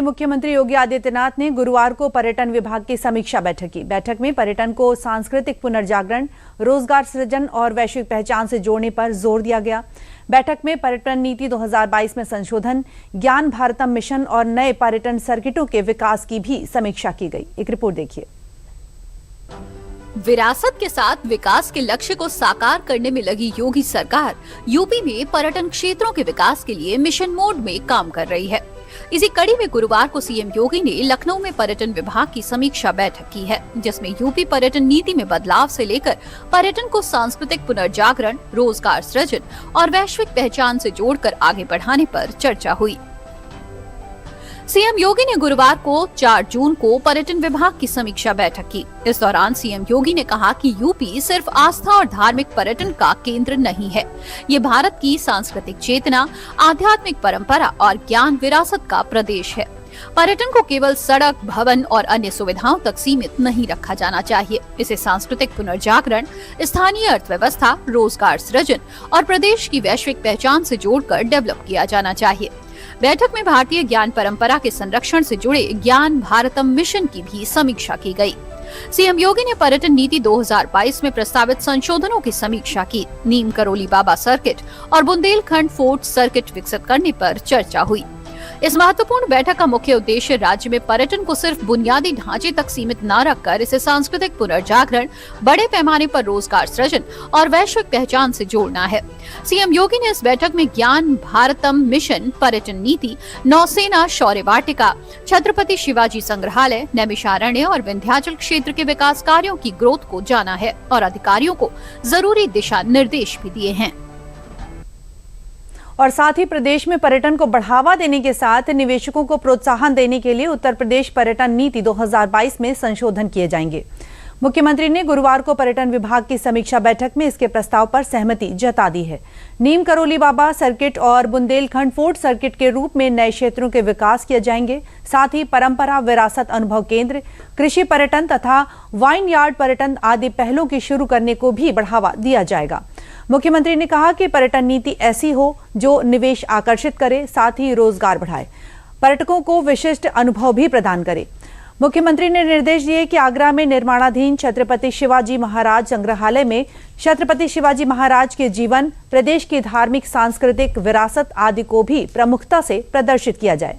मुख्यमंत्री योगी आदित्यनाथ ने गुरुवार को पर्यटन विभाग की समीक्षा बैठक की। बैठक में पर्यटन को सांस्कृतिक पुनर्जागरण, रोजगार सृजन और वैश्विक पहचान से जोड़ने पर जोर दिया गया। बैठक में पर्यटन नीति 2022 में संशोधन, ज्ञान भारतम मिशन और नए पर्यटन सर्किटों के विकास की भी समीक्षा की गई। एक रिपोर्ट देखिए। विरासत के साथ विकास के लक्ष्य को साकार करने में लगी योगी सरकार यूपी में पर्यटन क्षेत्रों के विकास के लिए मिशन मोड में काम कर रही है। इसी कड़ी में गुरुवार को सीएम योगी ने लखनऊ में पर्यटन विभाग की समीक्षा बैठक की है, जिसमें यूपी पर्यटन नीति में बदलाव से लेकर पर्यटन को सांस्कृतिक पुनर्जागरण, रोजगार सृजन और वैश्विक पहचान से जोड़कर आगे बढ़ाने पर चर्चा हुई। सीएम योगी ने गुरुवार को 4 जून को पर्यटन विभाग की समीक्षा बैठक की। इस दौरान सीएम योगी ने कहा कि यूपी सिर्फ आस्था और धार्मिक पर्यटन का केंद्र नहीं है, ये भारत की सांस्कृतिक चेतना, आध्यात्मिक परंपरा और ज्ञान विरासत का प्रदेश है। पर्यटन को केवल सड़क, भवन और अन्य सुविधाओं तक सीमित नहीं रखा जाना चाहिए। इसे सांस्कृतिक पुनर्जागरण, स्थानीय अर्थव्यवस्था, रोजगार सृजन और प्रदेश की वैश्विक पहचान से जोड़कर डेवलप किया जाना चाहिए। बैठक में भारतीय ज्ञान परंपरा के संरक्षण से जुड़े ज्ञान भारतम मिशन की भी समीक्षा की गई। सीएम योगी ने पर्यटन नीति 2022 में प्रस्तावित संशोधनों की समीक्षा की। नीम करोली बाबा सर्किट और बुंदेलखंड फोर्ट सर्किट विकसित करने पर चर्चा हुई। इस महत्वपूर्ण बैठक का मुख्य उद्देश्य राज्य में पर्यटन को सिर्फ बुनियादी ढांचे तक सीमित न रखकर इसे सांस्कृतिक पुनर्जागरण, बड़े पैमाने पर रोजगार सृजन और वैश्विक पहचान से जोड़ना है। सीएम योगी ने इस बैठक में ज्ञान भारतम मिशन, पर्यटन नीति, नौसेना शौर्य वाटिका, छत्रपति शिवाजी संग्रहालय, नैमिषारण्य और विंध्याचल क्षेत्र के विकास कार्यों की ग्रोथ को जाना है और अधिकारियों को जरूरी दिशा निर्देश भी दिए हैं। और साथ ही प्रदेश में पर्यटन को बढ़ावा देने के साथ निवेशकों को प्रोत्साहन देने के लिए उत्तर प्रदेश पर्यटन नीति 2022 में संशोधन किए जाएंगे। मुख्यमंत्री ने गुरुवार को पर्यटन विभाग की समीक्षा बैठक में इसके प्रस्ताव पर सहमति जता दी है। नीम करोली बाबा सर्किट और बुंदेलखंड फोर्ट सर्किट के रूप में नए क्षेत्रों के विकास किए जाएंगे। साथ ही परंपरा, विरासत अनुभव केंद्र, कृषि पर्यटन तथा वाइन यार्ड पर्यटन आदि पहलों की शुरू करने को भी बढ़ावा दिया जाएगा। मुख्यमंत्री ने कहा कि पर्यटन नीति ऐसी हो जो निवेश आकर्षित करे, साथ ही रोजगार बढ़ाए, पर्यटकों को विशिष्ट अनुभव भी प्रदान करे। मुख्यमंत्री ने निर्देश दिए कि आगरा में निर्माणाधीन छत्रपति शिवाजी महाराज संग्रहालय में छत्रपति शिवाजी महाराज के जीवन, प्रदेश की धार्मिक सांस्कृतिक विरासत आदि को भी प्रमुखता से प्रदर्शित किया जाए।